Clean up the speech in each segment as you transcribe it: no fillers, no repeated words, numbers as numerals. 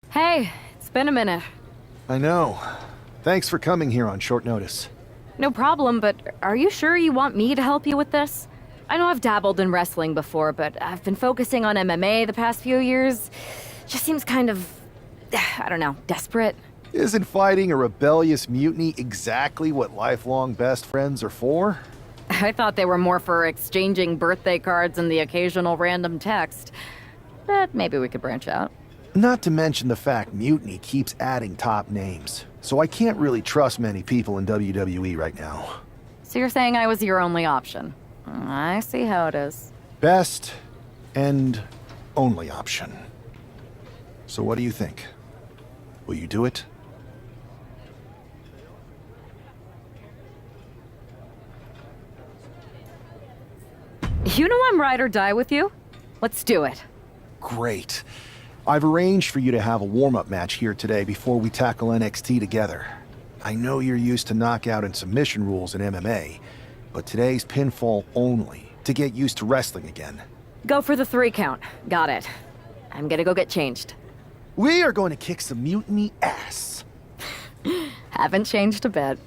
Hey, it's been a minute. I know. Thanks for coming here on short notice. No problem, but are you sure you want me to help you with this? I know I've dabbled in wrestling before, but I've been focusing on MMA the past few years. Just seems kind of, I don't know, desperate. Isn't fighting a rebellious mutiny exactly what lifelong best friends are for? I thought they were more for exchanging birthday cards and the occasional random text. But maybe we could branch out. Not to mention the fact Mutiny keeps adding top names, so I can't really trust many people in WWE right now. So you're saying I was your only option? I see how it is. Best and only option. So what do you think? Will you do it? You know I'm ride or die with you. Let's do it. Great. I've arranged for you to have a warm-up match here today before we tackle NXT together. I know you're used to knockout and submission rules in MMA, but today's pinfall only, to get used to wrestling again. Go for the 3 count. Got it. I'm gonna go get changed. We are going to kick some Mutiny ass. Haven't changed a bit.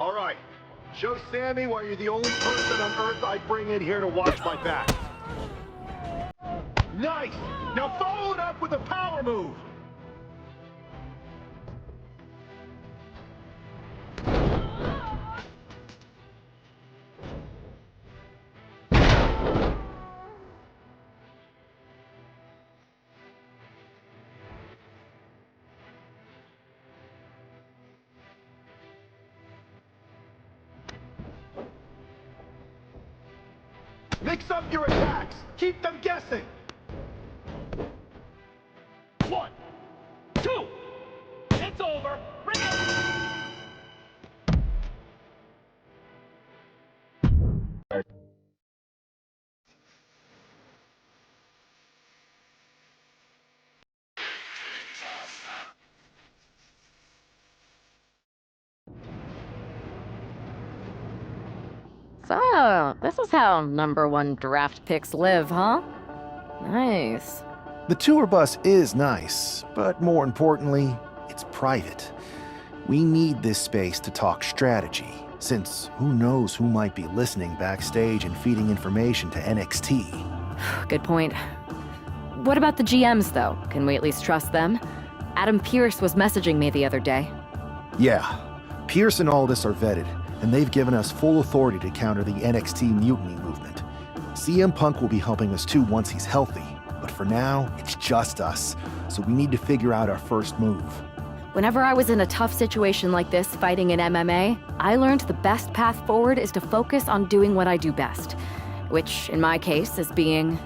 All right. Show Sammy why you're the only person on Earth I'd bring in here to watch my back. Nice! Now follow it up with a power move! Mix up your attacks! Keep them guessing! 1, 2, it's over. Bring it. So, this is how #1 draft picks live, huh? Nice. The tour bus is nice, but more importantly, it's private. We need this space to talk strategy, since who knows who might be listening backstage and feeding information to NXT. Good point. What about the GMs, though? Can we at least trust them? Adam Pearce was messaging me the other day. Yeah, Pierce and all this are vetted, and they've given us full authority to counter the NXT mutiny movement. CM Punk will be helping us too once he's healthy, but for now, it's just us, so we need to figure out our first move. Whenever I was in a tough situation like this fighting in MMA, I learned the best path forward is to focus on doing what I do best, which, in my case, is being...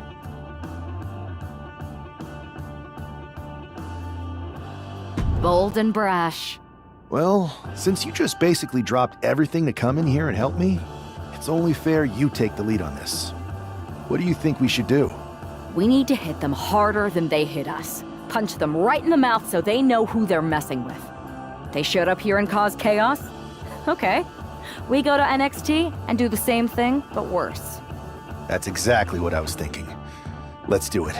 bold and brash. Well, since you just basically dropped everything to come in here and help me, it's only fair you take the lead on this. What do you think we should do? We need to hit them harder than they hit us. Punch them right in the mouth so they know who they're messing with. They showed up here and caused chaos? Okay. We go to NXT and do the same thing, but worse. That's exactly what I was thinking. Let's do it.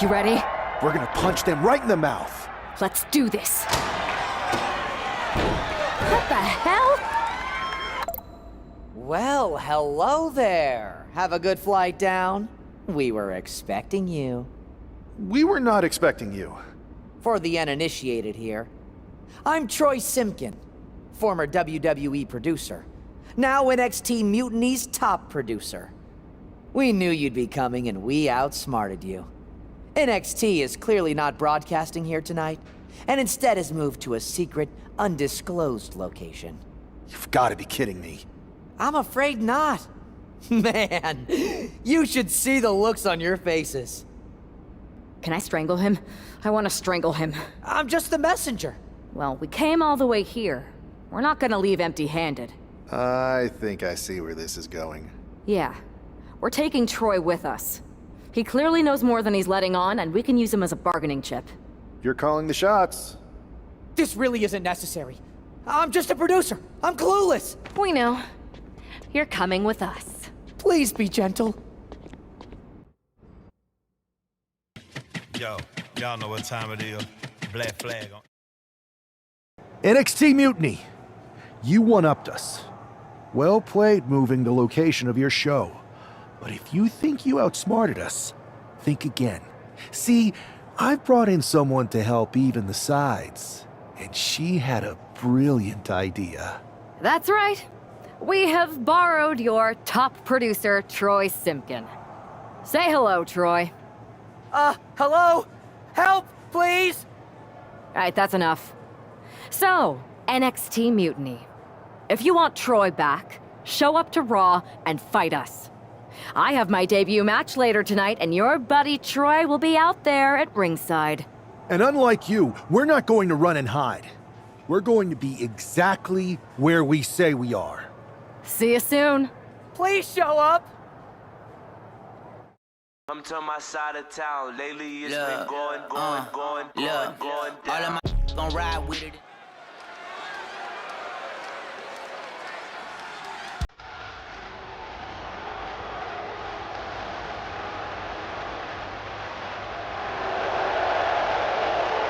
You ready? We're gonna punch them right in the mouth. Let's do this. What the hell? Well, hello there. Have a good flight down. We were expecting you. We were not expecting you. For the uninitiated here, I'm Troy Simkin, former WWE producer, now NXT Mutiny's top producer. We knew you'd be coming and we outsmarted you. NXT is clearly not broadcasting here tonight, and instead has moved to a secret, undisclosed location. You've got to be kidding me. I'm afraid not. Man, you should see the looks on your faces. Can I strangle him? I want to strangle him. I'm just the messenger. Well, we came all the way here. We're not gonna leave empty-handed. I think I see where this is going. Yeah. We're taking Troy with us. He clearly knows more than he's letting on, and we can use him as a bargaining chip. You're calling the shots. This really isn't necessary. I'm just a producer. I'm clueless. We know. You're coming with us. Please be gentle. Yo, y'all know what time it is. Black flag on. NXT Mutiny. You one-upped us. Well played moving the location of your show. But if you think you outsmarted us, think again. See, I've brought in someone to help even the sides, and she had a brilliant idea. That's right. We have borrowed your top producer, Troy Simkin. Say hello, Troy. Hello? Help, please? All right, that's enough. So, NXT Mutiny. If you want Troy back, show up to Raw and fight us. I have my debut match later tonight, and your buddy Troy will be out there at ringside. And unlike you, we're not going to run and hide. We're going to be exactly where we say we are. See you soon. Please show up. Come to my side of town. Lately it's been going down. All of my gon' ride with it.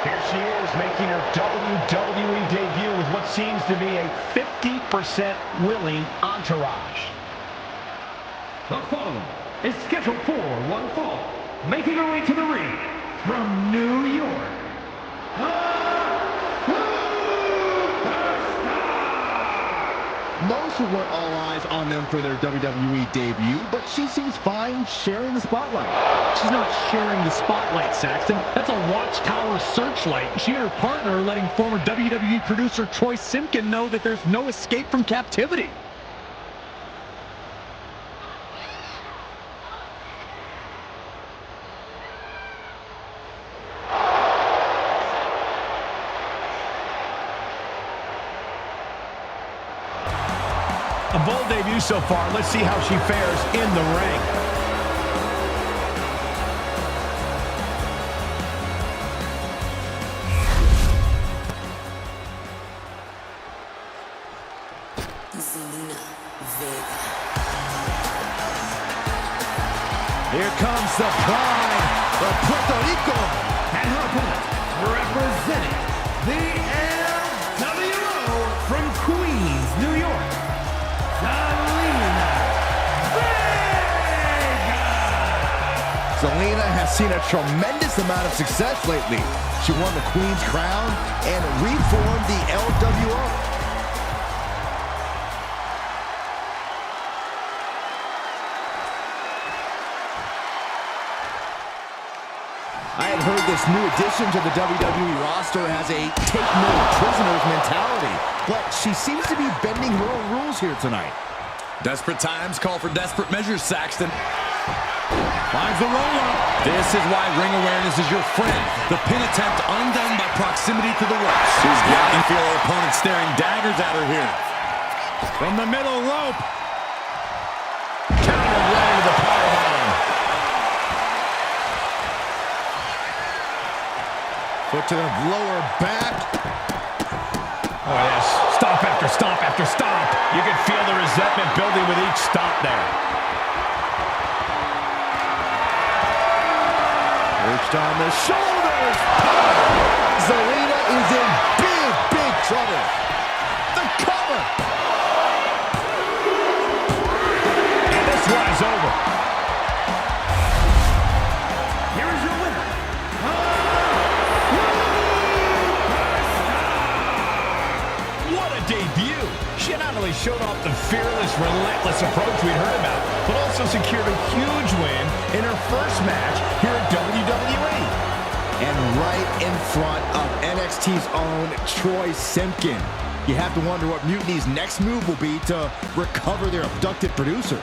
Here she is, making her WWE debut with what seems to be a 50% willing entourage. The following is scheduled for one fall, making her way to the ring from New York. Most would want all eyes on them for their WWE debut, but she seems fine sharing the spotlight. She's not sharing the spotlight, Saxton. That's a watchtower searchlight. She and her partner are letting former WWE producer Troy Simkin know that there's no escape from captivity. A bold debut so far. Let's see how she fares in the ring. Here comes the pride of Puerto Rico. And her opponent, representing the LWO from Queens, New York, Zelina has seen a tremendous amount of success lately. She won the Queen's Crown and reformed the LWO. I had heard this new addition to the WWE roster has a take no prisoners mentality, but she seems to be bending her own rules here tonight. Desperate times call for desperate measures, Saxton. Finds the roll-up. This is why ring awareness is your friend. The pin attempt undone by proximity to the ropes. She's got to feel her opponent staring daggers at her here. From the middle rope. counter right into the powerbomb. Foot to the lower back. Oh, yes. Stop after stop after stop. You can feel the resentment building with each stop there. Reached on the shoulders. Zelina is in big, big trouble. The cover. And this one is over. Here is your winner. What a debut. She not only showed off the fearless, relentless approach we'd heard about, but also secured a huge win in her first match here at WWE. And right in front of NXT's own Troy Simpkin. You have to wonder what Mutiny's next move will be to recover their abducted producer.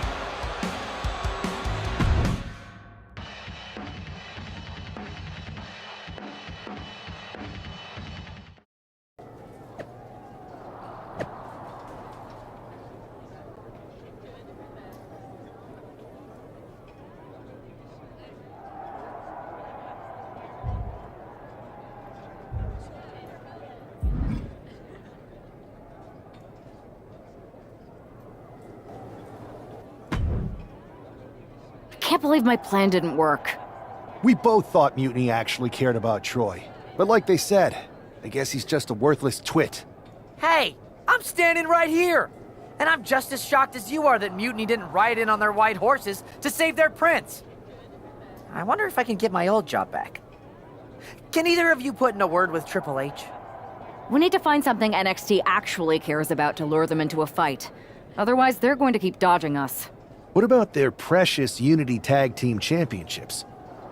I can't believe my plan didn't work. We both thought Mutiny actually cared about Troy. But like they said, I guess he's just a worthless twit. Hey, I'm standing right here. And I'm just as shocked as you are that Mutiny didn't ride in on their white horses to save their prince. I wonder if I can get my old job back. Can either of you put in a word with Triple H? We need to find something NXT actually cares about to lure them into a fight. Otherwise, they're going to keep dodging us. What about their precious Unity Tag Team Championships?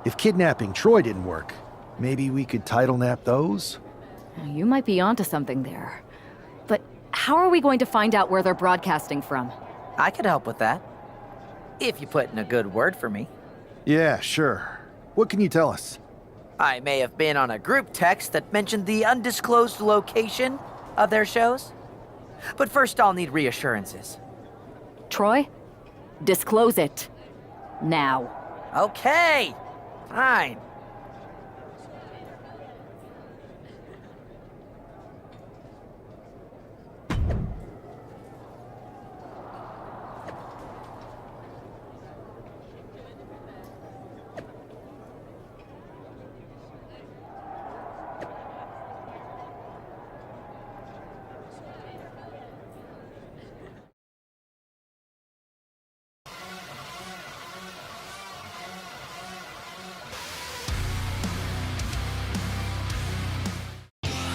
If kidnapping Troy didn't work, maybe we could title nap those? You might be onto something there. But how are we going to find out where they're broadcasting from? I could help with that. If you put in a good word for me. Yeah, sure. What can you tell us? I may have been on a group text that mentioned the undisclosed location of their shows. But first I'll need reassurances. Troy? Disclose it. Now. Okay, fine.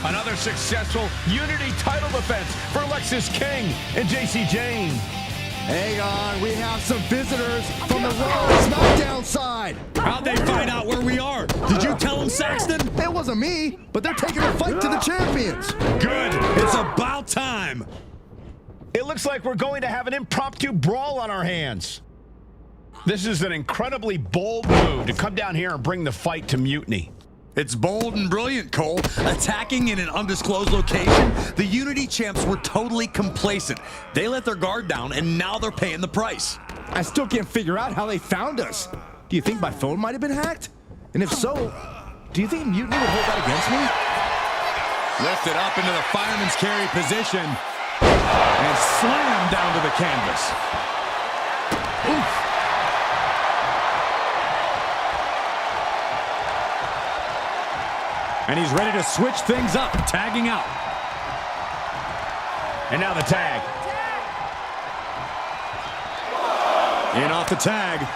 Another successful Unity title defense for Lexis King and JC Jane. Hang on, we have some visitors from the Raw SmackDown side. How'd they find out where we are? Did you tell them, Saxton? It wasn't me, but they're taking a fight to the champions. Good. It's about time. It looks like we're going to have an impromptu brawl on our hands. This is an incredibly bold move to come down here and bring the fight to Mutiny. It's bold and brilliant, Cole. Attacking in an undisclosed location, the Unity champs were totally complacent. They let their guard down, and now they're paying the price. I still can't figure out how they found us. Do you think my phone might have been hacked? And if so, do you think Mutiny would hold that against me? Lifted up into the fireman's carry position. And slammed canvas. Oof. And he's ready to switch things up, tagging out. And now the tag. In off the tag.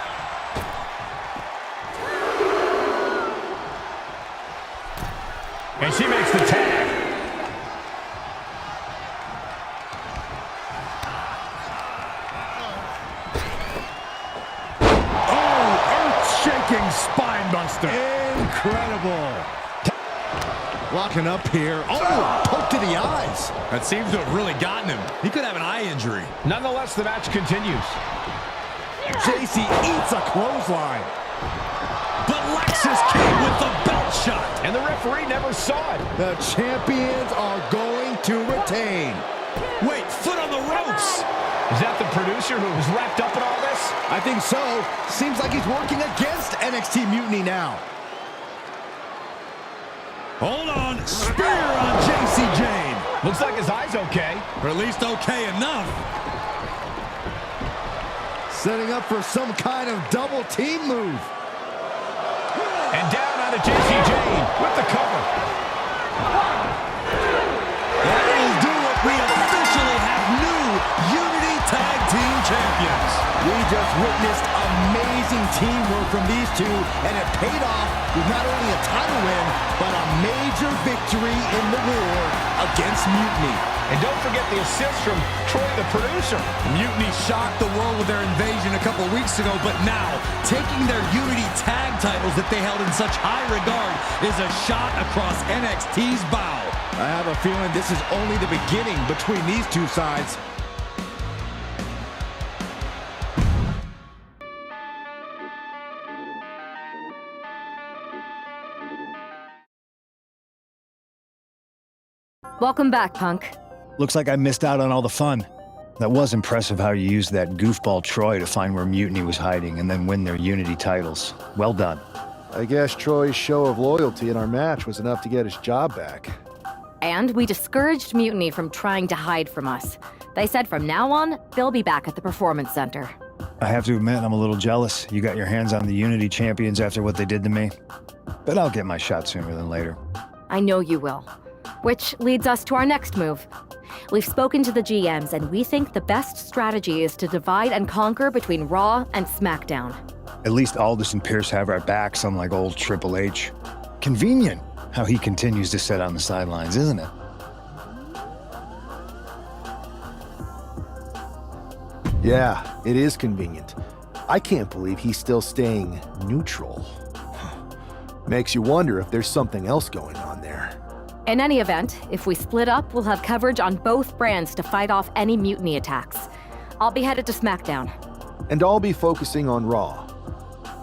And she makes the tag. Oh, earth-shaking spine buster. Incredible. Locking up here. Oh, poke to the eyes. That seems to have really gotten him. He could have an eye injury. Nonetheless, the match continues. JC eats a clothesline. But Lexus came with the belt shot. And the referee never saw it. The champions are going to retain. Wait, foot on the ropes. Is that the producer who was wrapped up in all this? I think so. Seems like he's working against NXT Mutiny now. Hold on. Spear on JC Jane. Looks like his eye's okay. Or at least okay enough. Setting up for some kind of double team move. And down on the JC Jane with the cover. That'll do it. We officially have new Unity Tag Team Champions. We just witnessed amazing teamwork from these two, and it paid off with not only a title win, but a major victory in the war against Mutiny. And don't forget the assist from Troy, the producer. Mutiny shocked the world with their invasion a couple weeks ago, but now, taking their Unity Tag titles that they held in such high regard is a shot across NXT's bow. I have a feeling this is only the beginning between these two sides. Welcome back, Punk. Looks like I missed out on all the fun. That was impressive how you used that goofball Troy to find where Mutiny was hiding and then win their Unity titles. Well done. I guess Troy's show of loyalty in our match was enough to get his job back. And we discouraged Mutiny from trying to hide from us. They said from now on, they'll be back at the Performance Center. I have to admit, I'm a little jealous. You got your hands on the Unity champions after what they did to me. But I'll get my shot sooner than later. I know you will. Which leads us to our next move. We've spoken to the GMs, and we think the best strategy is to divide and conquer between Raw and SmackDown. At least Aldous and Pierce have our backs, unlike old Triple H. Convenient how he continues to sit on the sidelines, isn't it? Yeah, it is convenient. I can't believe he's still staying neutral. Makes you wonder if there's something else going on there. In any event, if we split up, we'll have coverage on both brands to fight off any Mutiny attacks. I'll be headed to SmackDown. And I'll be focusing on Raw.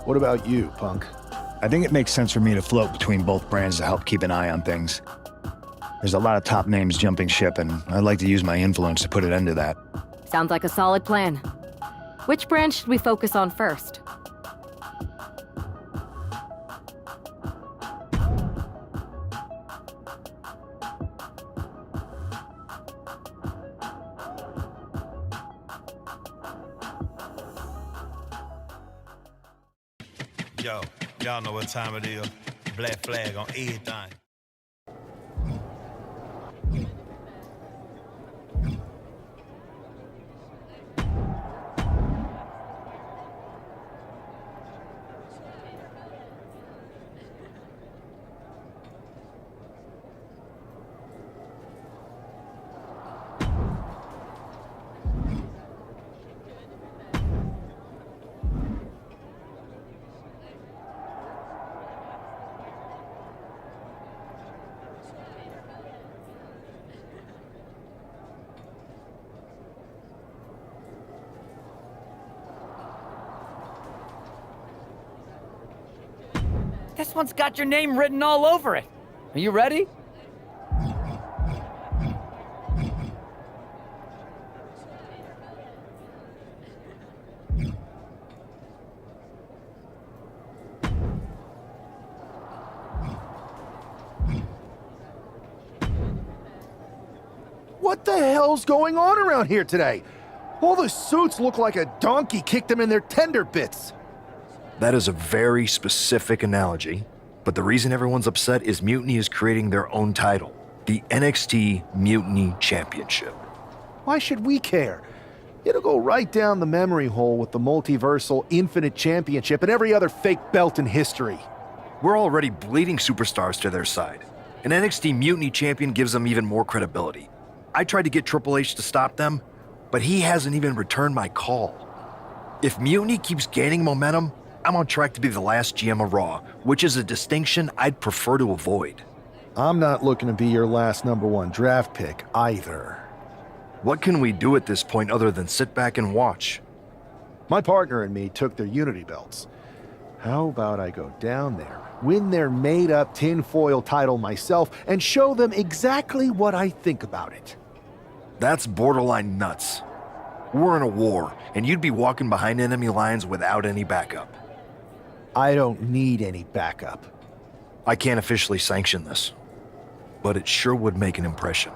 What about you, Punk? I think it makes sense for me to float between both brands to help keep an eye on things. There's a lot of top names jumping ship, and I'd like to use my influence to put an end to that. Sounds like a solid plan. Which brand should we focus on first? Yo, y'all know what time it is. Black flag on everything. This one's got your name written all over it. Are you ready? What the hell's going on around here today? All the suits look like a donkey kicked them in their tender bits. That is a very specific analogy, but the reason everyone's upset is Mutiny is creating their own title, the NXT Mutiny Championship. Why should we care? It'll go right down the memory hole with the multiversal Infinite Championship and every other fake belt in history. We're already bleeding superstars to their side. An NXT Mutiny champion gives them even more credibility. I tried to get Triple H to stop them, but he hasn't even returned my call. If Mutiny keeps gaining momentum, I'm on track to be the last GM of Raw, which is a distinction I'd prefer to avoid. I'm not looking to be your last #1 draft pick either. What can we do at this point other than sit back and watch? My partner and me took their Unity belts. How about I go down there, win their made-up tinfoil title myself, and show them exactly what I think about it? That's borderline nuts. We're in a war, and you'd be walking behind enemy lines without any backup. I don't need any backup. I can't officially sanction this, but it sure would make an impression.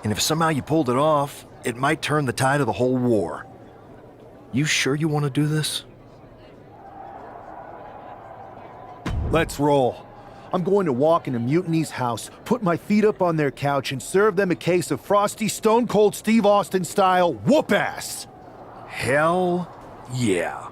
And if somehow you pulled it off, it might turn the tide of the whole war. You sure you want to do this? Let's roll. I'm going to walk into Mutiny's house, put my feet up on their couch, and serve them a case of frosty Stone Cold Steve Austin style whoop-ass. Hell yeah.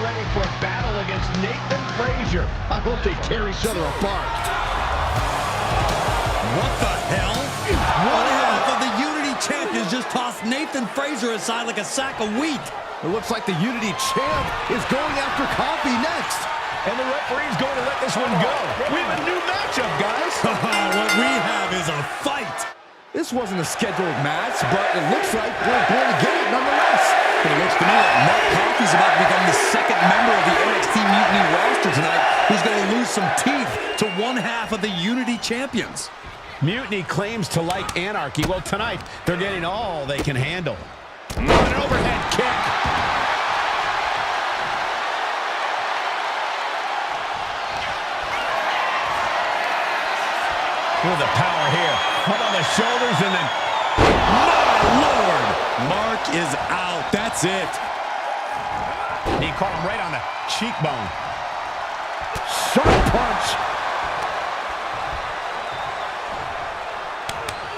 Ready for a battle against Nathan Frazier. I hope they tear each other apart. What the hell? One half of the Unity champions just tossed Nathan Frazier aside like a sack of wheat. It looks like the Unity champ is going after Coffee next. And the referee's going to let this one go. We have a new matchup, guys. What we have is a fight. This wasn't a scheduled match, but it looks like we're going to get it nonetheless. It looks to me like Mark Coffey's about to become the second member of the NXT Mutiny roster tonight who's going to lose some teeth to one half of the Unity champions. Mutiny claims to like anarchy. Well, tonight, they're getting all they can handle. An overhead kick. Look at the power here. Up on the shoulders and then... My Lord! Mark is out. That's it. He caught him right on the cheekbone. Sharp punch.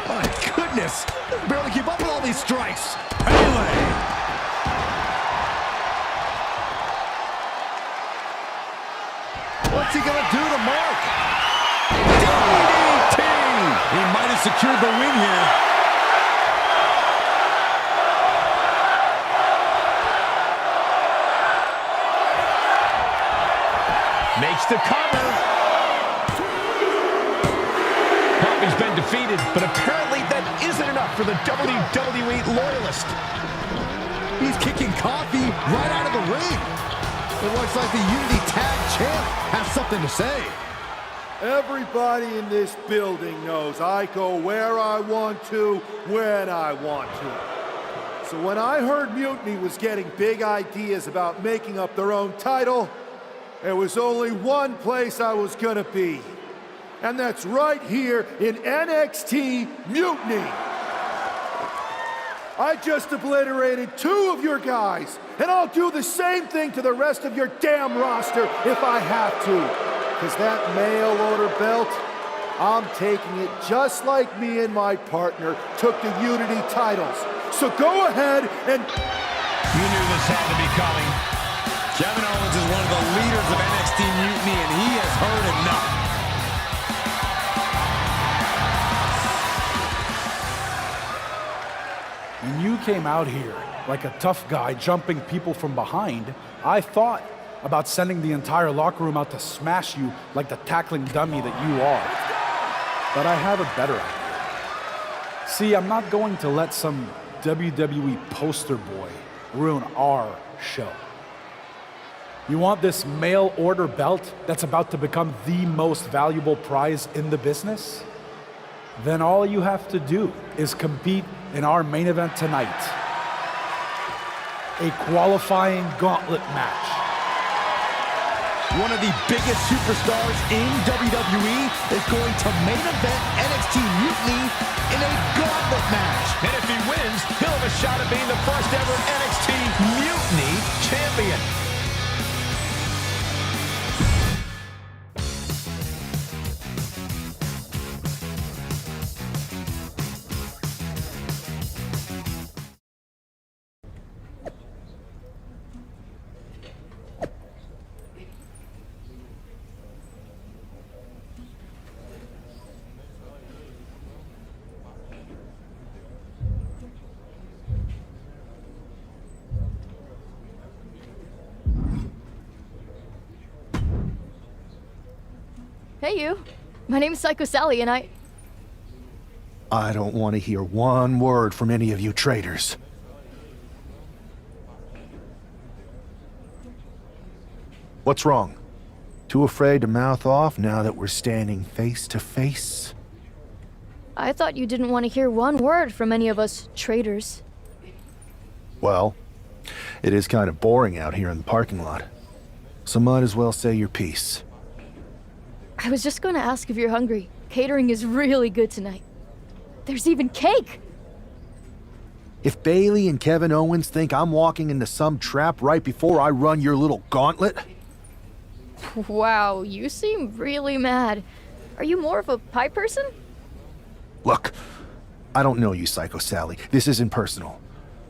My goodness. Barely keep up with all these strikes. Pele. What's he going to do to Mark? DDT! He might have secured the win here. Makes the cover. Coffey's been defeated, but apparently that isn't enough for the WWE loyalist. He's kicking Coffey right out of the ring. It looks like the Unity Tag Champ has something to say. Everybody in this building knows I go where I want to, when I want to. So when I heard Mutiny was getting big ideas about making up their own title, there was only one place I was gonna be, and that's right here in NXT Mutiny. I just obliterated 2 of your guys, and I'll do the same thing to the rest of your damn roster if I have to. Because that mail order belt, I'm taking it just like me and my partner took the Unity titles. So go ahead and... You knew this had to be coming. Kevin Owens is one of the leaders of NXT Mutiny, and he has heard enough. When you came out here like a tough guy jumping people from behind, I thought about sending the entire locker room out to smash you like the tackling dummy that you are. But I have a better idea. See, I'm not going to let some WWE poster boy ruin our show. You want this mail order belt that's about to become the most valuable prize in the business? Then all you have to do is compete in our main event tonight. A qualifying gauntlet match. One of the biggest superstars in WWE is going to main event NXT Mutiny in a gauntlet match. And if he wins, he'll have a shot at being the first ever NXT Mutiny champion. Hey, you. My name's Psycho Sally, and I don't want to hear one word from any of you traitors. What's wrong? Too afraid to mouth off now that we're standing face to face? I thought you didn't want to hear one word from any of us traitors. Well, it is kind of boring out here in the parking lot. So might as well say your piece. I was just going to ask if you're hungry. Catering is really good tonight. There's even cake! If Bailey and Kevin Owens think I'm walking into some trap right before I run your little gauntlet... Wow, you seem really mad. Are you more of a pie person? Look, I don't know you, Psycho Sally. This isn't personal.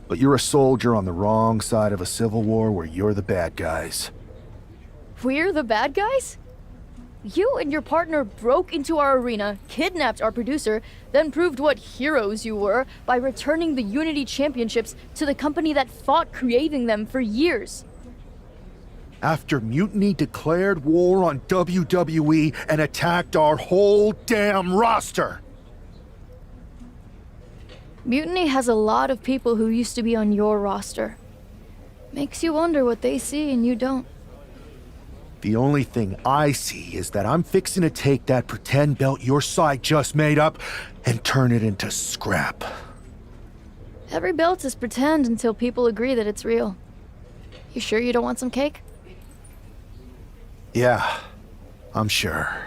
But you're a soldier on the wrong side of a civil war where you're the bad guys. We're the bad guys? You and your partner broke into our arena, kidnapped our producer, then proved what heroes you were by returning the Unity Championships to the company that fought creating them for years. After Mutiny declared war on WWE and attacked our whole damn roster! Mutiny has a lot of people who used to be on your roster. Makes you wonder what they see and you don't. The only thing I see is that I'm fixing to take that pretend belt your side just made up and turn it into scrap. Every belt is pretend until people agree that it's real. You sure you don't want some cake? Yeah, I'm sure.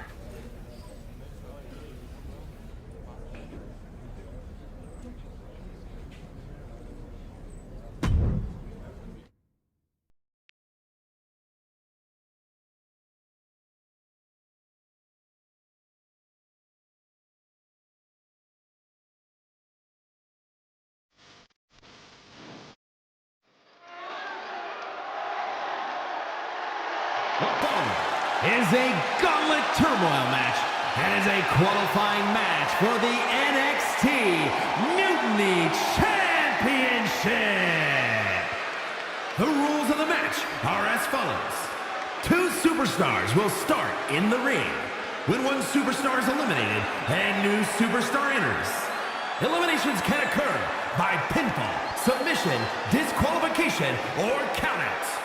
Is a gauntlet turmoil match and is a qualifying match for the NXT Mutiny Championship. The rules of the match are as follows. 2 superstars will start in the ring. When one superstar is eliminated, a new superstar enters. Eliminations can occur by pinfall, submission, disqualification, or countouts.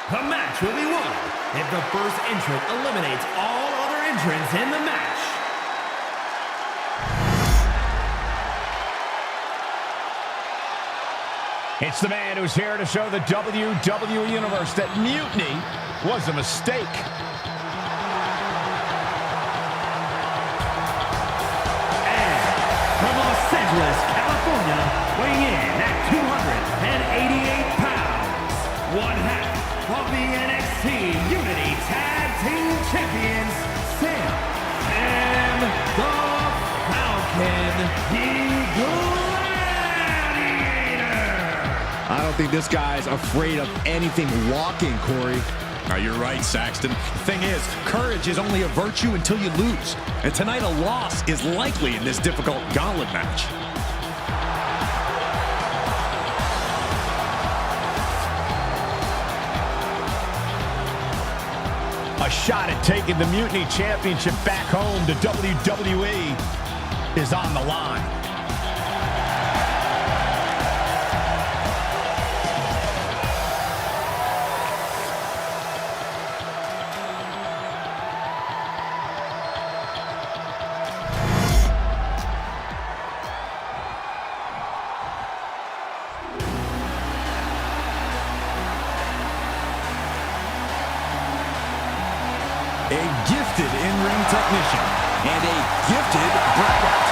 The match will be won if the first entrant eliminates all other entrants in the match. It's the man who's here to show the WWE Universe that Mutiny was a mistake. And from Los Angeles, California, weighing in at 288 pounds, one half of the NXT Unity Tag Team Champions, Sam and the Falcon, the Gladiator. I don't think this guy's afraid of anything walking, Corey. You're right, Saxton. The thing is, courage is only a virtue until you lose. And tonight a loss is likely in this difficult gauntlet match. A shot at taking the Mutiny Championship back home to WWE is on the line. technician. And a gifted braggart.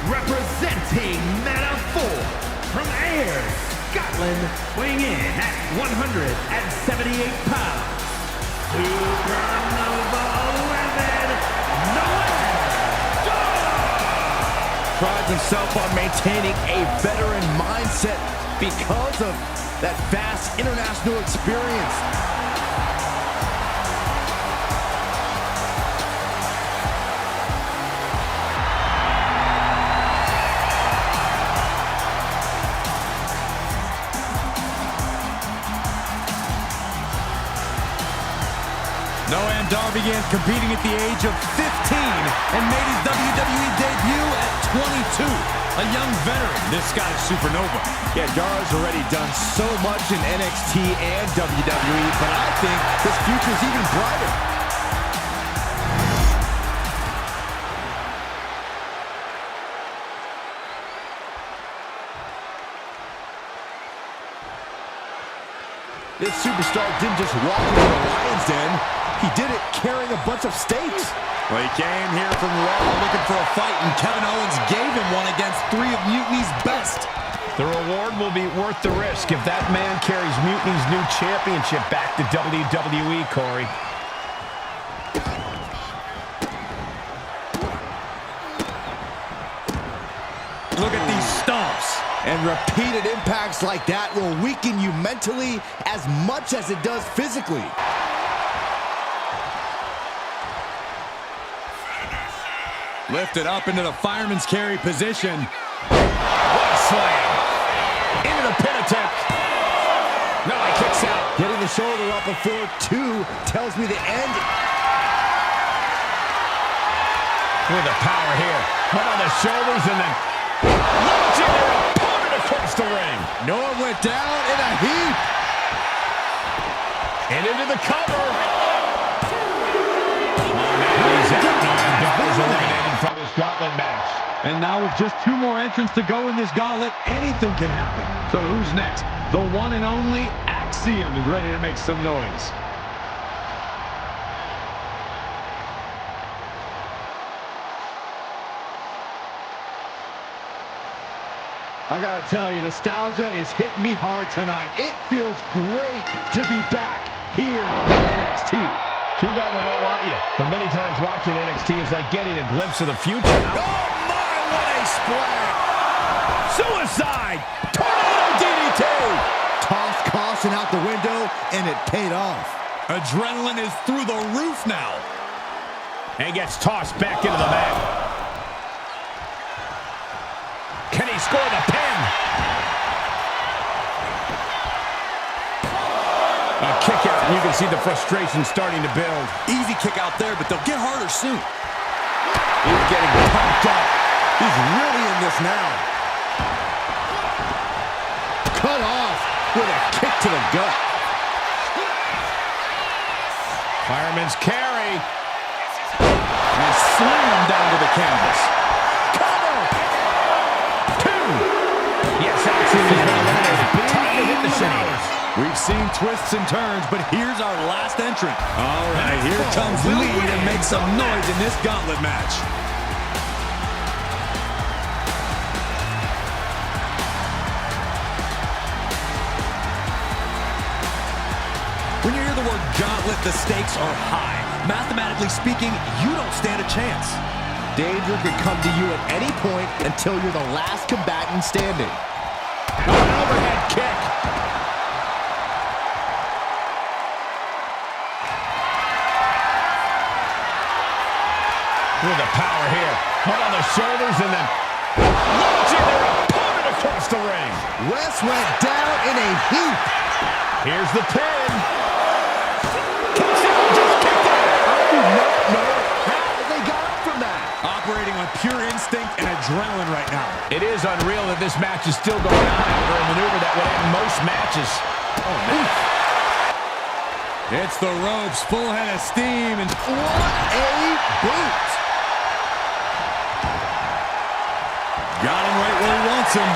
Representing Mana 4 from Ayr, Scotland, weighing in at 178 pounds, Supernova 11, Noah! Prides himself on maintaining a veteran mindset because of that vast international experience. Noam Dar began competing at the age of 15 and made his WWE debut at 22. A young veteran, this Scottish supernova. Yeah, Dar's already done so much in NXT and WWE, but I think his future is even brighter. This superstar didn't just walk into the lion's den. He did it carrying a bunch of stakes. Well, he came here from Raw looking for a fight, and Kevin Owens gave him one against 3 of Mutiny's best. The reward will be worth the risk if that man carries Mutiny's new championship back to WWE, Corey. Look at these stomps. And repeated impacts like that will weaken you mentally as much as it does physically. Lifted up into the fireman's carry position. What a slam. Into the pin attempt. No, he kicks out. Getting the shoulder up before 2 tells me the end. With the power here. Up on the shoulders and then launching their opponent across the ring. Noah went down in a heap. And into the cover. He's out. He's eliminated from the Scotland match. And now with just 2 more entrants to go in this gauntlet, anything can happen. So who's next? The one and only Axiom is ready to make some noise. I gotta tell you, nostalgia is hitting me hard tonight. It feels great to be back here in NXT. Too bad they don't want you. But many times watching NXT is like getting a glimpse of the future. Oh my, what a splash! Suicide! Tornado DDT! Tossed caution out the window, and it paid off. Adrenaline is through the roof now. And gets tossed back into the mat. Can he score the pin? A kick out, and you can see the frustration starting to build. Easy kick out there, but they'll get harder soon. He's getting pumped up. He's really in this now. Cut off with a kick to the gut. Fireman's carry. And slam down to the canvas. Cover! 2. Yes, Axiom has been eliminated. Time to hit the showers. We've seen twists and turns, but here's our last entrant. All right, here comes Lee to make some noise in this gauntlet match. When you hear the word gauntlet, the stakes are high. Mathematically speaking, you don't stand a chance. Danger could come to you at any point until you're the last combatant standing. An overhead kick. With the power here. Put on the shoulders and then launching their opponent across the ring. Wes went down in a heap. Here's the pin. Kicks out, just kicked out. I do not know how they got up from that. Operating on pure instinct and adrenaline right now. It is unreal that this match is still going on after a maneuver that would end most matches. Oh, man. It's the ropes, full head of steam, and what a boot. Got him right where he wants him.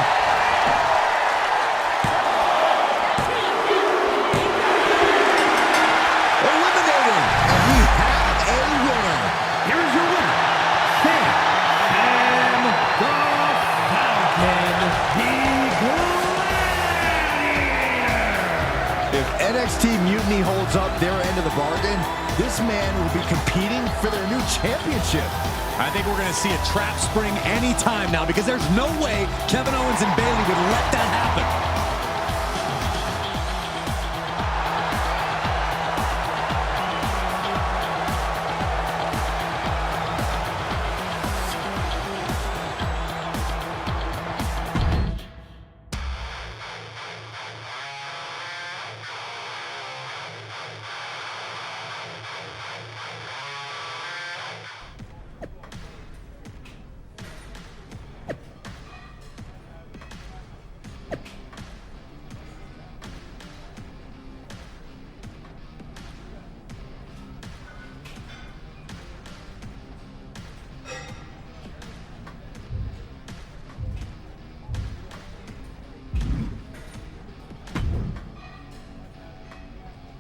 Eliminated. And we have a winner. Here's your winner, Sam and the Falcon, the Gladiator. If NXT Mutiny holds up their end of the bargain, this man will be competing for their new championship. I think we're going to see a trap spring any time now because there's no way Kevin Owens and Bayley would let that happen.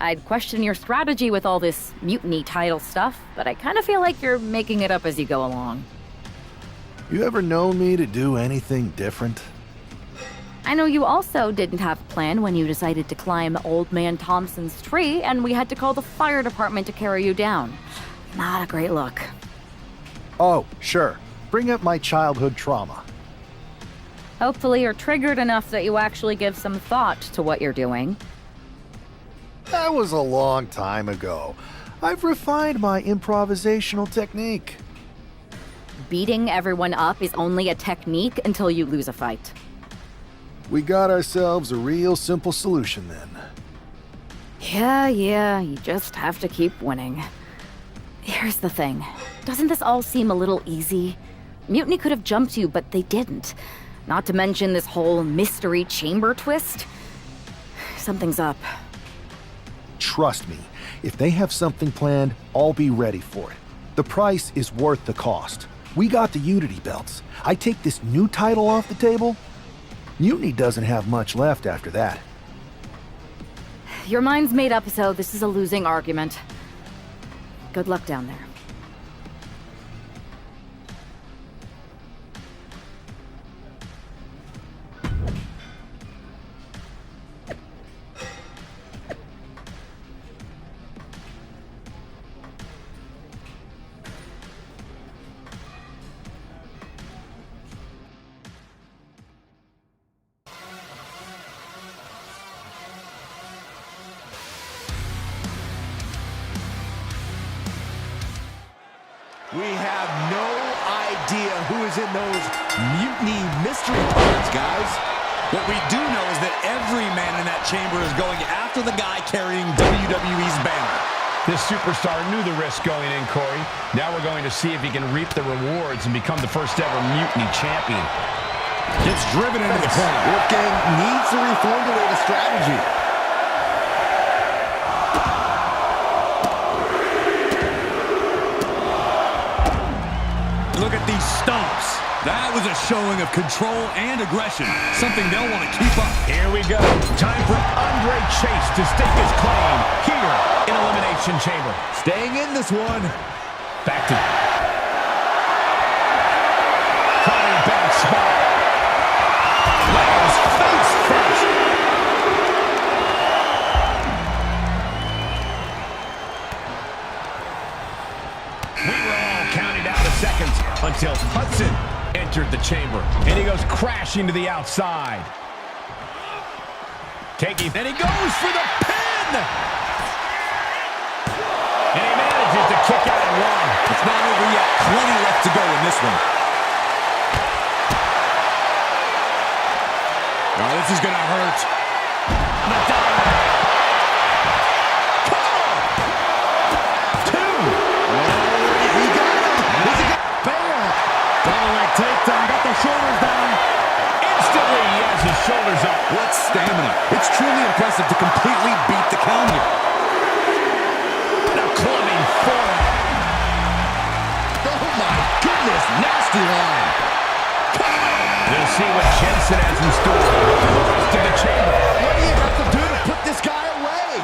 I'd question your strategy with all this mutiny title stuff, but I kind of feel like you're making it up as you go along. You ever known me to do anything different? I know you also didn't have a plan when you decided to climb Old Man Thompson's tree, and we had to call the fire department to carry you down. Not a great look. Oh, sure. Bring up my childhood trauma. Hopefully you're triggered enough that you actually give some thought to what you're doing. That was a long time ago. I've refined my improvisational technique. Beating everyone up is only a technique until you lose a fight. We got ourselves a real simple solution then. Yeah, you just have to keep winning. Here's the thing. Doesn't this all seem a little easy? Mutiny could have jumped you, but they didn't. Not to mention this whole mystery chamber twist. Something's up. Trust me, if they have something planned, I'll be ready for it. The price is worth the cost. We got the Unity belts. I take this new title off the table, Mutiny doesn't have much left after that. Your mind's made up, so this is a losing argument. Good luck down there. We have no idea who is in those mutiny mystery cards, guys. What we do know is that every man in that chamber is going after the guy carrying WWE's banner. This superstar knew the risk going in, Corey. Now we're going to see if he can reap the rewards and become the first ever mutiny champion. Gets driven into the corner. Wolfgang needs to reformulate a strategy. Look at these stomps. That was a showing of control and aggression, something they'll want to keep up. Here we go. Time for Andre Chase to stake his claim here in Elimination Chamber. Staying in this one. Back to Connie back spot. Lands face first. We were all counting down the seconds until Hudson entered the chamber. And he goes crashing to the outside. And he goes for the pin! And he manages to kick out and run. It's not over yet. Plenty left to go in this one. Oh, this is going to hurt. Madonna. Takedown, got the shoulders down. Instantly, he has his shoulders up. What stamina. It's truly impressive to completely beat the count here. The clubbing forearm. Oh my goodness, nasty line. Come on. see what Jensen has in store for the rest of the chamber. What do you have to do to put this guy away?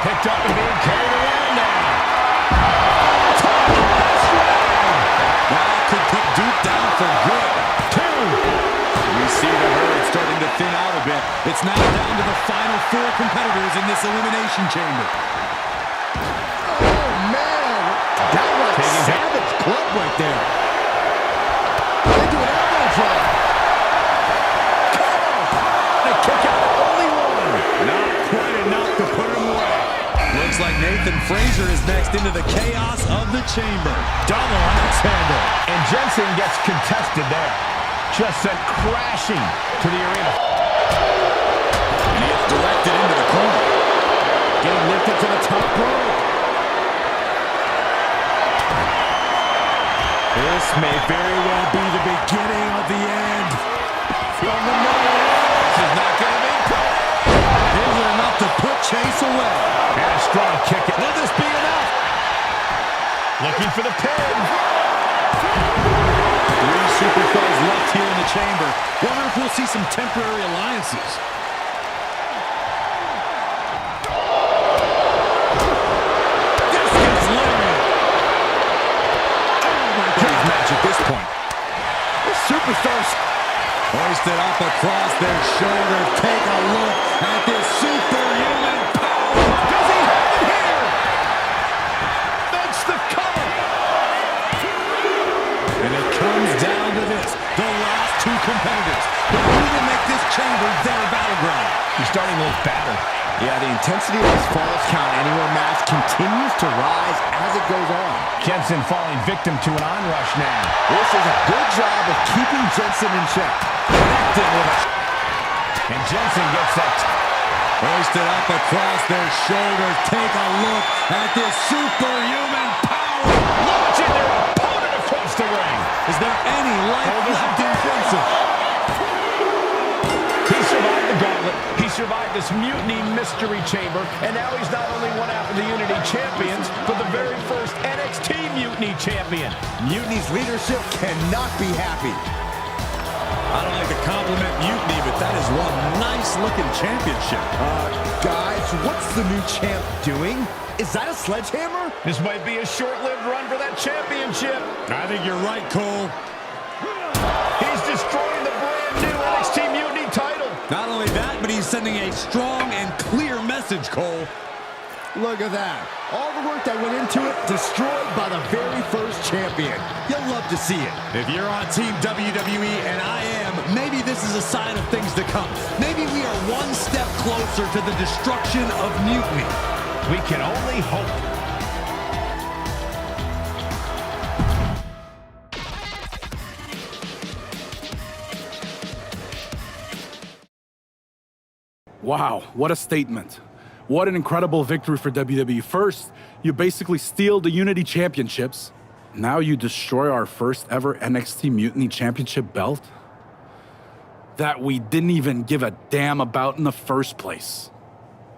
Picked up and being carried around now. That could put Duke down for good. 2. We see the herd starting to thin out a bit. It's now down to the final 4 competitors in this elimination chamber. Oh, man. That was savage club right there. Into an elbow drop. The kick out, only one. Not quite enough to put him away. Looks like Nathan Frazier is next into the chaos of the chamber. Double axe handle. And Jensen gets contested there. Just sent crashing to the arena. And he gets directed into the corner. Getting lifted to the top rope. This may very well be the beginning of the end. From the middle. This is not going to be pretty. Is it enough to put Chase away? And a strong kick. Will this be enough? Looking for the pin. 3 superstars left here in the chamber. Wonder if we'll see some temporary alliances. This gets loaded. Oh my God, match at this point. The superstars hoisted up across their shoulder. Take a look at this superhuman power. Does he have it here? Makes the cover. And it comes down to this. The last 2 competitors who will make this chamber their battleground. He's starting to look battered. Yeah, the intensity of this Falls Count Anywhere match continues to rise as it goes on. Jensen falling victim to an onrush now. This is a good job of keeping Jensen in check. Connected with it. And Jensen gets that. Hoisted up across their shoulders. Take a look at this superhuman power. Launching their opponent across the ring. Is there any life left in Jensen? He survived the gauntlet. He survived this mutiny mystery chamber. And now he's not only one half of the Unity champions, but the very first NXT Mutiny champion. Mutiny's leadership cannot be happy. I don't like to compliment Mutiny, but that is one nice-looking championship. Guys, what's the new champ doing? Is that a sledgehammer? This might be a short-lived run for that championship. I think you're right, Cole. He's destroying the brand new NXT Mutiny title. Not only that, but he's sending a strong and clear message, Cole. Look at that. All the work that went into it, destroyed by the very first champion. You'll love to see it. If you're on Team WWE, and I am, maybe this is a sign of things to come. Maybe we are one step closer to the destruction of Mutiny. We can only hope. Wow, what a statement. What an incredible victory for WWE. First, you basically steal the Unity Championships. Now you destroy our first ever NXT Mutiny Championship belt that we didn't even give a damn about in the first place.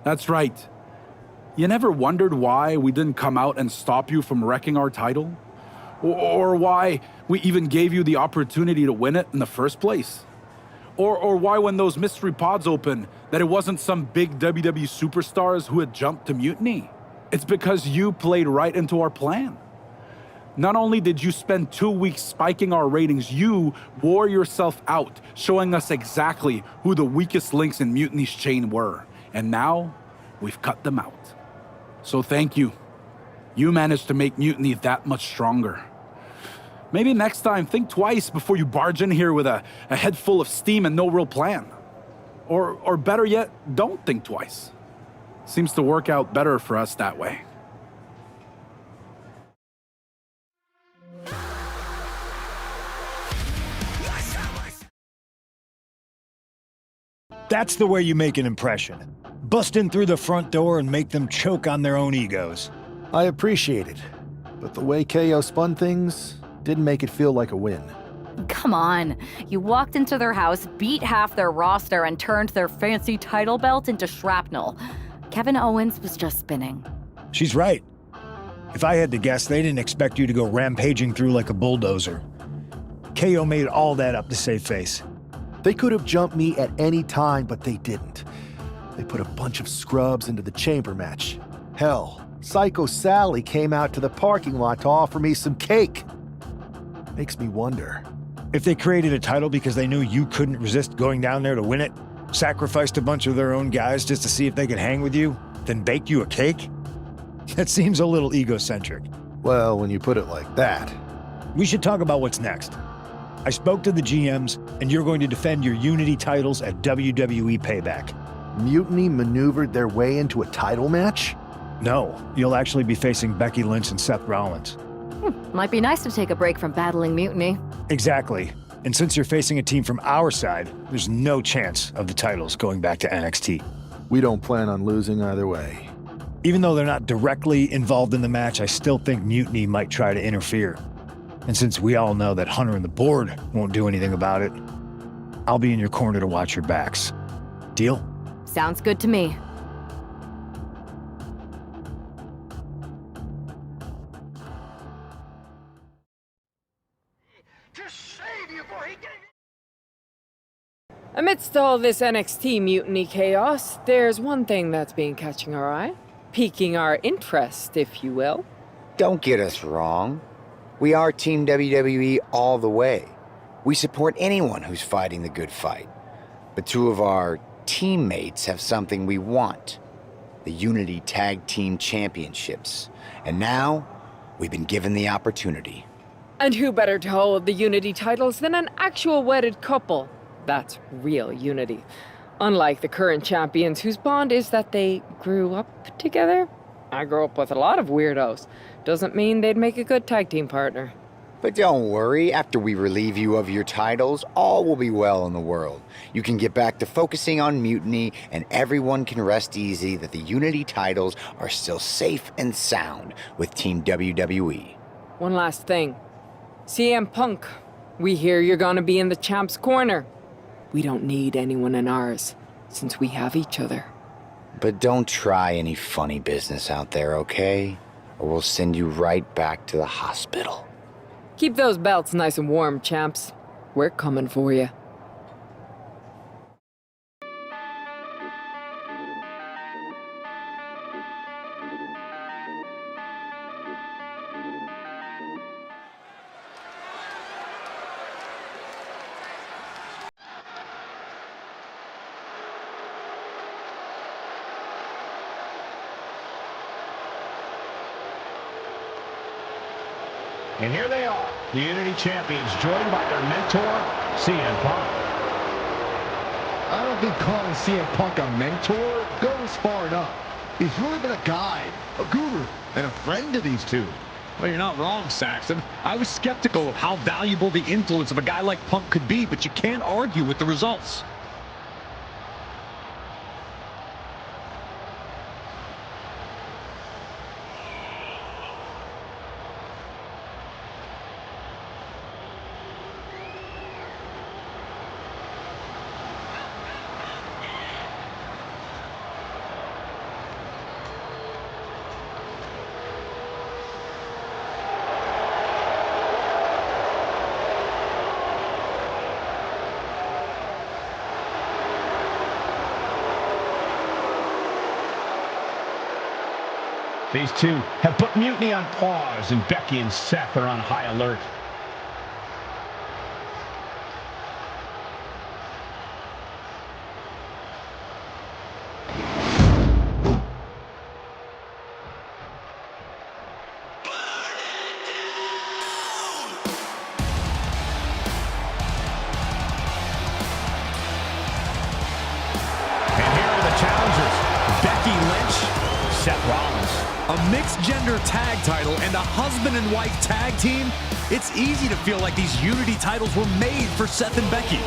That's right. You never wondered why we didn't come out and stop you from wrecking our title? Or why we even gave you the opportunity to win it in the first place? Or why when those mystery pods open, that it wasn't some big WWE superstars who had jumped to Mutiny? It's because you played right into our plan. Not only did you spend 2 weeks spiking our ratings, you wore yourself out, showing us exactly who the weakest links in Mutiny's chain were. And now, we've cut them out. So thank you. You managed to make Mutiny that much stronger. Maybe next time, think twice before you barge in here with a head full of steam and no real plan. Or better yet, don't think twice. Seems to work out better for us that way. That's the way you make an impression. Bust in through the front door and make them choke on their own egos. I appreciate it, but the way KO spun things didn't make it feel like a win. Come on. You walked into their house, beat half their roster, and turned their fancy title belt into shrapnel. Kevin Owens was just spinning. She's right. If I had to guess, they didn't expect you to go rampaging through like a bulldozer. KO made all that up to save face. They could have jumped me at any time, but they didn't. They put a bunch of scrubs into the chamber match. Hell, Psycho Sally came out to the parking lot to offer me some cake. Makes me wonder. If they created a title because they knew you couldn't resist going down there to win it, sacrificed a bunch of their own guys just to see if they could hang with you, then bake you a cake? That seems a little egocentric. Well, when you put it like that. We should talk about what's next. I spoke to the GMs, and you're going to defend your Unity titles at WWE Payback. Mutiny maneuvered their way into a title match? No, you'll actually be facing Becky Lynch and Seth Rollins. Might be nice to take a break from battling Mutiny. Exactly. And since you're facing a team from our side, there's no chance of the titles going back to NXT. We don't plan on losing either way. Even though they're not directly involved in the match, I still think Mutiny might try to interfere. And since we all know that Hunter and the board won't do anything about it, I'll be in your corner to watch your backs. Deal? Sounds good to me. Amidst all this NXT mutiny chaos, there's one thing that's been catching our eye, piquing our interest, if you will. Don't get us wrong. We are Team WWE all the way. We support anyone who's fighting the good fight. But two of our teammates have something we want. The Unity Tag Team Championships. And now, we've been given the opportunity. And who better to hold the Unity titles than an actual wedded couple? That's real unity. Unlike the current champions whose bond is that they grew up together. I grew up with a lot of weirdos. Doesn't mean they'd make a good tag team partner. But don't worry, after we relieve you of your titles, all will be well in the world. You can get back to focusing on Mutiny, and everyone can rest easy that the Unity titles are still safe and sound with Team WWE. One last thing. CM Punk, we hear you're gonna be in the champ's corner. We don't need anyone in ours, since we have each other. But don't try any funny business out there, okay? Or we'll send you right back to the hospital. Keep those belts nice and warm, champs. We're coming for you. And here they are, the Unity Champions, joined by their mentor, CM Punk. I don't think calling CM Punk a mentor goes far enough. He's really been a guide, a guru, and a friend to these two. Well, you're not wrong, Saxton. I was skeptical of how valuable the influence of a guy like Punk could be, but you can't argue with the results. These two have put Mutiny on pause, and Becky and Seth are on high alert. And here are the challengers, Becky Lynch, Seth Rollins. A mixed-gender tag title and a husband and wife tag team? It's easy to feel like these Unity titles were made for Seth and Becky.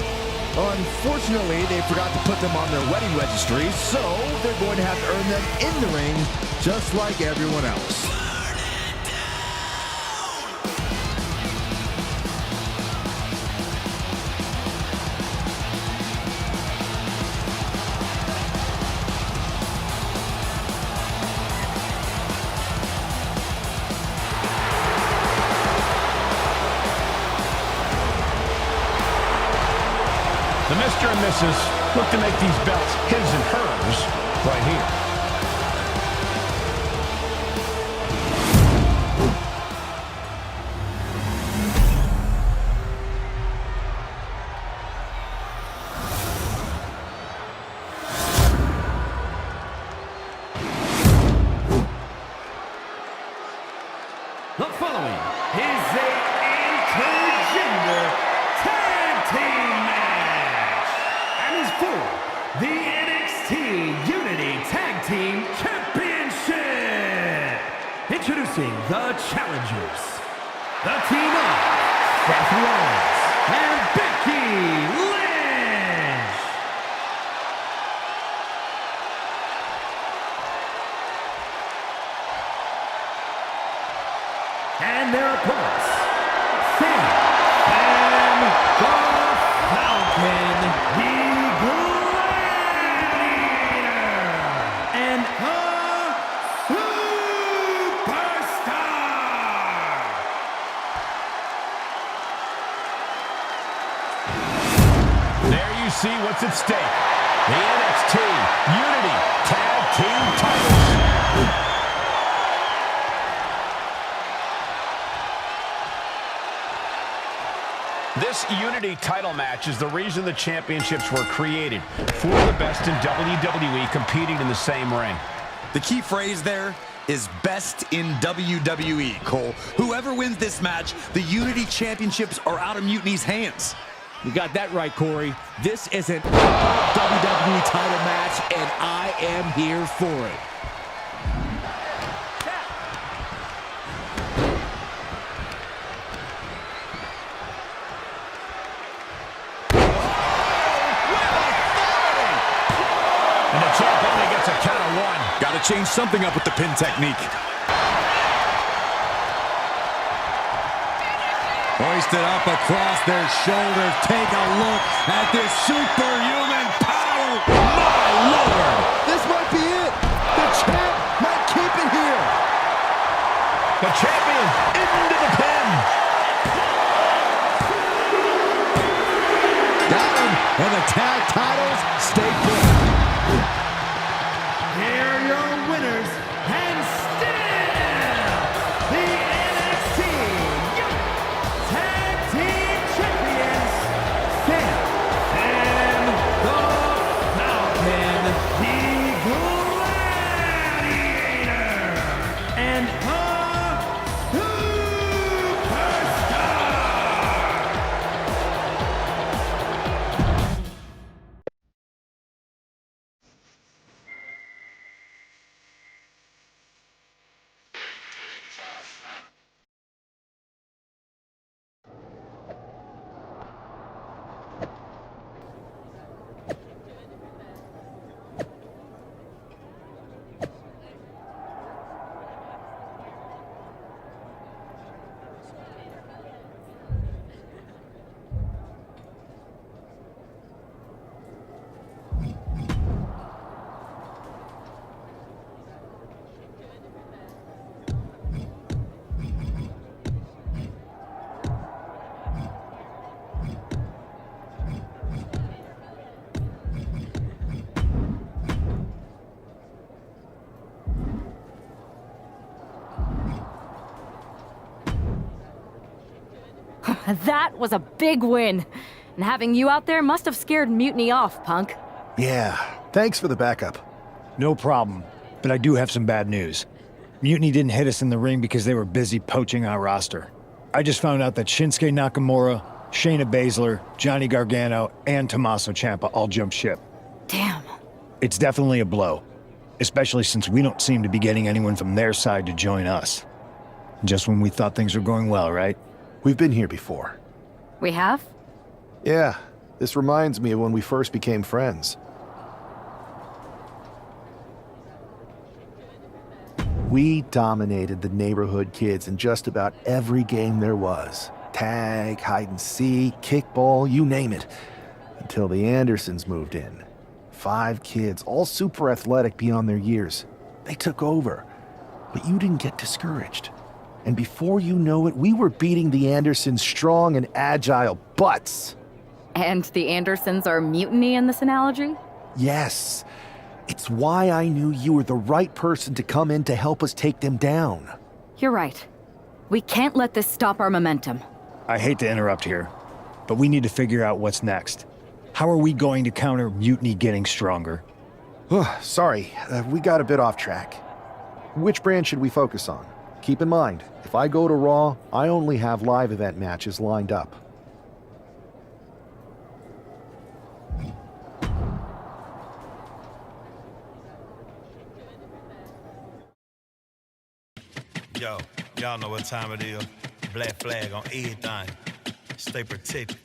Unfortunately, they forgot to put them on their wedding registry, so they're going to have to earn them in the ring, just like everyone else. The Mr. and Mrs. look to make these belts his and hers right here. The following is a intergender tag team match and is for the NXT Unity Tag Team Championship. Introducing the challengers, the team of Seth Rollins and Becky Lynch. And their opponents, Sam and the Falcon, the Gladiator, and the Superstar. There you see what's at stake. The NXT Unity Tag Team titles. This Unity title match is the reason the championships were created. For the best in WWE competing in the same ring. The key phrase there is best in WWE, Cole. Whoever wins this match, the Unity Championships are out of Mutiny's hands. You got that right, Corey. This is an WWE title match, and I am here for it. And the champ only gets a count of one. Got to change something up with the pin technique. Hoisted up across their shoulders. Take a look at this superhuman power. My Lord! This might be it. The champ might keep it here. The champion into the pin. Got him. And the tag titles stay put. Here are your winners, and still the NXT Tag Team Champions, Sam and the Falcon, the Gladiator, and the That was a big win. And having you out there must have scared Mutiny off, Punk. Yeah, thanks for the backup. No problem, but I do have some bad news. Mutiny didn't hit us in the ring because they were busy poaching our roster. I just found out that Shinsuke Nakamura, Shayna Baszler, Johnny Gargano, and Tommaso Ciampa all jumped ship. Damn. It's definitely a blow, especially since we don't seem to be getting anyone from their side to join us. Just when we thought things were going well, right? We've been here before. We have? Yeah, this reminds me of when we first became friends. We dominated the neighborhood kids in just about every game there was. Tag, hide and seek, kickball, you name it. Until the Andersons moved in. 5 kids, all super athletic beyond their years. They took over. But you didn't get discouraged. And before you know it, we were beating the Andersons' strong and agile butts. And the Andersons are mutiny in this analogy? Yes. It's why I knew you were the right person to come in to help us take them down. You're right. We can't let this stop our momentum. I hate to interrupt here, but we need to figure out what's next. How are we going to counter Mutiny getting stronger? Sorry, we got a bit off track. Which brand should we focus on? Keep in mind, if I go to Raw, I only have live event matches lined up. Yo, y'all know what time it is. Black flag on everything. Stay protected.